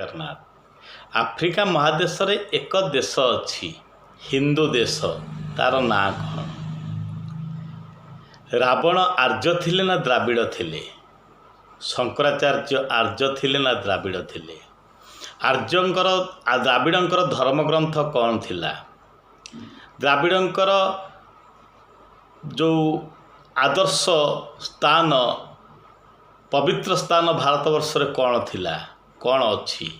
Jagannath. Africa महादेश रे एक देश अच्छी हिंदू देश, तार ना कौन? रावण आर्य थिले ना द्राविड़ थिले? शंकराचार्य आर्य थिले ना द्राविड़ थिले? आर्यंकर द्राविड़ंकर धर्मग्रंथ कौन थिला? द्राविड़ंकर जो आदर्श स्थान पवित्र स्थान भारतवर्ष रे कौन थिला, कौन अच्छी?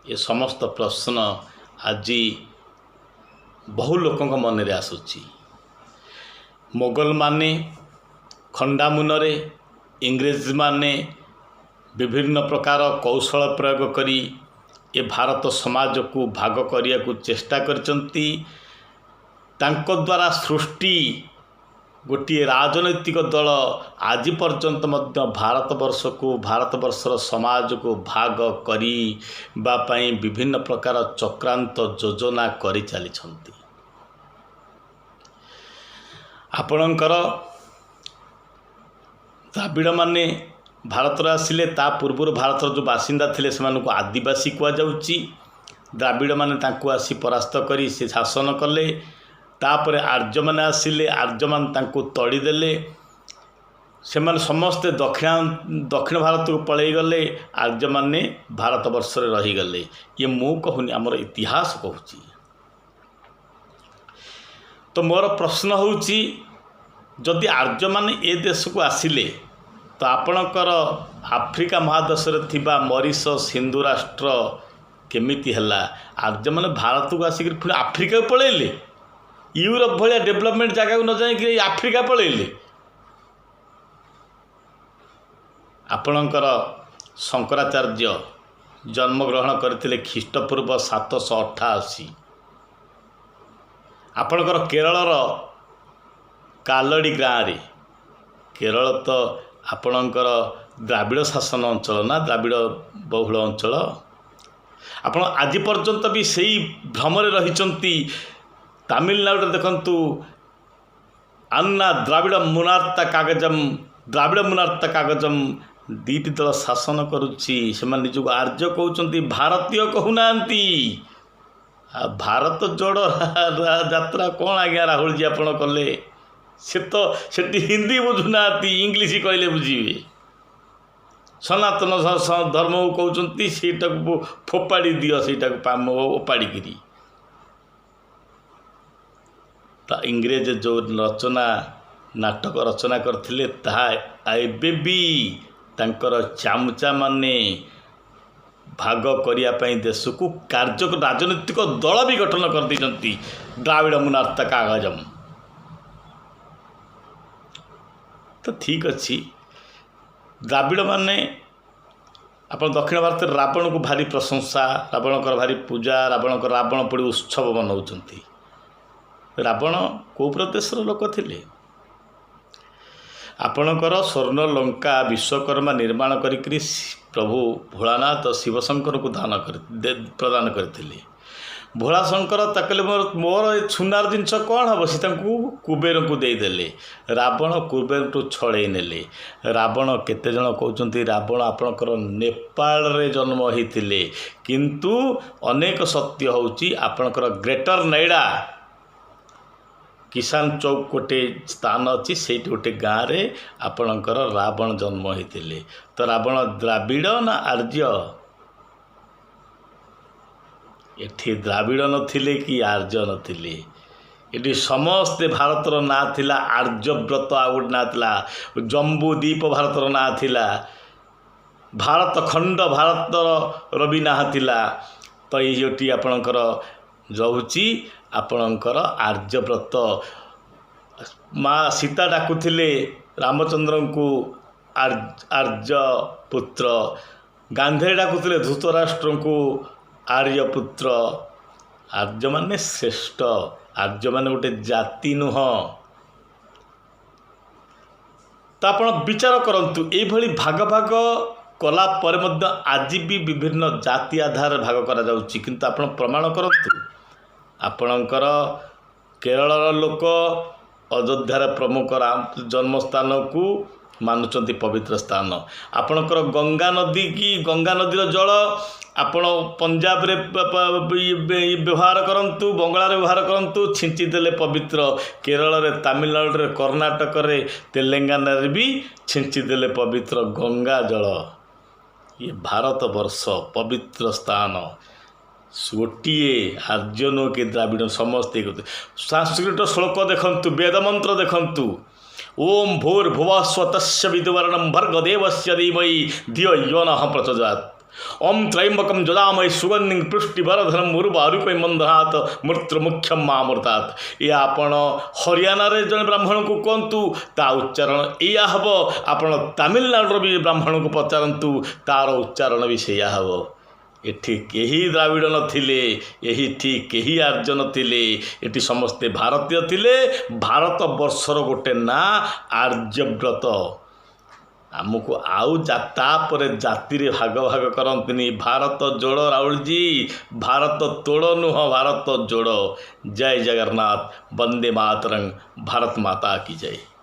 ये समस्त प्रश्न आज बहु लोकों मन रे आसुची। मोगल माने खंडा मुनरे इंग्रेज माने विभिन्न प्रकार कौशल प्रयोग करी ए भारत समाज को भाग करिया को चेष्टा करचंती। तांको द्वारा सृष्टि गोटे राजनैतिक दल आज पर्यंत मध्य भारतवर्ष को भारतवर्षर समाज को भाग करबा पई विभिन्न प्रकार चक्रांत योजना करि चलिछंती। आपणकर द्राविड़ माने भारत आसिले ता पूर्व भारतर जो बासिंदा थिले सेमानकु आदिवासी कुआ जाउची। द्राविड़ माने तांको आसी परास्त करी से शासन कले। तापर आर्य माने आसिले, आर्य मान तांको तड़ी देले। से माने समस्ते दक्षिण भारत को पलई गले। आर्य माने भारतवर्ष रे रही गले। ये मु कहूनी, आमर इतिहास कहूची। तो मोर प्रश्न होउची, जदि आर्य माने ए देश को आसिले तो आपणकर आफ्रिका महादेश रे थिबा मॉरिशस हिंदू राष्ट्र केमिति हला? आर्य माने भारत को आसिक फिर आफ्रिका को पलैले। यूरोप भाया डेवलपमेंट जगह को न जाइक आफ्रिका पलैले। आपणकर शंकराचार्य जन्मग्रहण करथिले ख्रीष्टपूर्व 788। आपणकर केरलर कालड़ी गाँव रे, केरल तो आपणकर द्राविड़ शासन अंचल ना, द्राविड़ बहुल अंचल। आपण आज पर्यंत भी सही भ्रमरे रहिचंती। तमिलनाडु देखंतु अन्ना द्राविड़ मुनार्ता कागजम, द्राविड़ मुनार्ता कागजम दीटी दल शासन करुच्ची। से निजक आर्य कहउचंती, भारतीय कहूनांती। भारत जोड़ यात्रा कौन आज्ञा राहुल जी आपण कले? से तो सेठी हिंदी बुझुना, इंग्लिश कहले बुझीबे। सनातन धर्म को कहउचंती सेटा को फोपाड़ी दियो, सेटा को ओपाड़ी गिरी। ता इंग्रेज जो रचना नाटक रचना करथिले ताहा एबे भी तांकर चामचा माने भाग करिया पई देश को कार्य राजनीतिक दल भी गठन कर दी। द्राविड़ मुनार्ता कागजम तो ठीक अच्छी। द्राविड़ माने आप दक्षिण भारत रावण को भारी प्रशंसा, रावणकर भारी पूजा, रावण पड़ी उत्सव मनाउछंती। रावण को प्रदेशर लोक थिले? आपणकर स्वर्ण लंका विश्वकर्मा निर्माण करी प्रभु भोलानाथ शिवशंकर को प्रदान करथिले। भोलाशंकर तकले मोर सुनार जिनस कौन हम सी कुबेर को देदेले। रावण कुबेर टू छड़े नेले। रावण केते जन कहउचंती रावण आपणकर नेपाल रे जन्म होइतिले, किंतु अनेक सत्य होउची आपणकर ग्रेटर नोएडा किसान चौक गोटे स्थान अच्छी, से गोटे गाँव में आपणकर रावण जन्म होइतिले। तो रावण द्राविड़ ना आर्य? एठी द्राविड़ नथिले कि आर्य नथिले? एठी समस्ते भारतर ना थिला आर्यव्रत, आ गोटे ना थिला जम्बू द्वीप भारतर ना थिला, भारत खंड भारतर भी ना थिला। तो ये आपणकर रहुची आपणकर आर्यव्रत। माँ सीता डाकुथिले रामचंद्र को आर्य पुत्र, गांधी डाकुथिले धृतराष्ट्र को आर्यपुत्र। आर्य माने श्रेष्ठ, आर्य माने गोटे जाति नुह। तो आप विचार करंतु, एभली भाग भाग कला पर मध्य आज भी विभिन्न जाति आधार भाग करा जाउची, किंतु आपण प्रमाण करंतु आपणकर केरल लोक अयोध्यार प्रमुख जन्मस्थान को ମାନୁଛନ୍ତି ପବିତ୍ର ସ୍ଥାନ। ଆପଣଙ୍କର ଗଙ୍ଗା ନଦୀ କି ଗଙ୍ଗା ନଦୀର ଜଳ ଆପଣ ପଞ୍ଜାବରେ ବ୍ୟବହାର କରନ୍ତୁ, ବଙ୍ଗଳାରେ ବ୍ୟବହାର କରନ୍ତୁ, ଛିଞ୍ଚି ଦେଲେ ପବିତ୍ର। କେରଳରେ, ତାମିଲନାଡ଼ୁରେ, କର୍ଣ୍ଣାଟକରେ, ତେଲେଙ୍ଗାନାରେ ବି ଛିଞ୍ଚି ଦେଲେ ପବିତ୍ର ଗଙ୍ଗା ଜଳ। ଇଏ ଭାରତ ବର୍ଷ ପବିତ୍ର ସ୍ଥାନ। ଗୋଟିଏ ଆର୍ଯ୍ୟ ନୁହଁ କି ଦ୍ରାବିଡ଼, ସମସ୍ତେ। ସାଂସ୍କୃତ ଶ୍ଲୋକ ଦେଖନ୍ତୁ, ବେଦମନ୍ତ୍ର ଦେଖନ୍ତୁ। ଓಂ ଭୂର୍ଭୁବଃ ସ୍ୱଃ ତସ୍ୟ ବିତୁର୍ବରେଣ୍ୟଂ ଭର୍ଗୋ ଦେବସ୍ୟ ଧୀମହି ଧିୟୋ ୟୋ ନଃ ପ୍ରଚୋଦୟାତ୍। ଓಂ ତ୍ରୟମ୍ବକଂ ଯଜାମହେ ସୁଗନ୍ଧିଂ ପୁଷ୍ଟିବର୍ଧନଂ ଉର୍ବାରୁକମିବ ବନ୍ଧନାତ୍ ମୃତ୍ୟୁମୁଖ୍ୟଂ ମାମୃତାତ୍। ଏହା ଆପଣ ହରିୟାଣାରେ ଜଣେ ବ୍ରାହ୍ମଣଙ୍କୁ କୁହନ୍ତୁ, ତା ଉଚ୍ଚାରଣ ଏଇଆ ହେବ। ଆପଣ ତାମିଲନାଡ଼ୁର ବି ବ୍ରାହ୍ମଣଙ୍କୁ ପଚାରନ୍ତୁ, ତାର ଉଚ୍ଚାରଣ ବି ସେଇଆ ହେବ। ଏଠି କେହି ଦ୍ରାବିଡ଼ ନଥିଲେ, ଏଠି କେହି ଆର୍ଯ୍ୟ ନଥିଲେ, ଏଠି ସମସ୍ତେ ଭାରତୀୟ ଥିଲେ। ଭାରତ ବର୍ଷର ଗୋଟେ ନାଁ ଆର୍ଯ୍ୟବ୍ରତ। ଆମକୁ ଆଉ ତାପରେ ଜାତିରେ ଭାଗ ଭାଗ କରନ୍ତିନି। ଭାରତ ଯୋଡ଼ ରାହୁଲଜୀ, ଭାରତ ତୋଡ଼ ନୁହଁ, ଭାରତ ଯୋଡ଼। ଜୟ ଜଗନ୍ନାଥ, ବନ୍ଦେ ମାତରଂ, ଭାରତ ମାତା କି ଜୟ।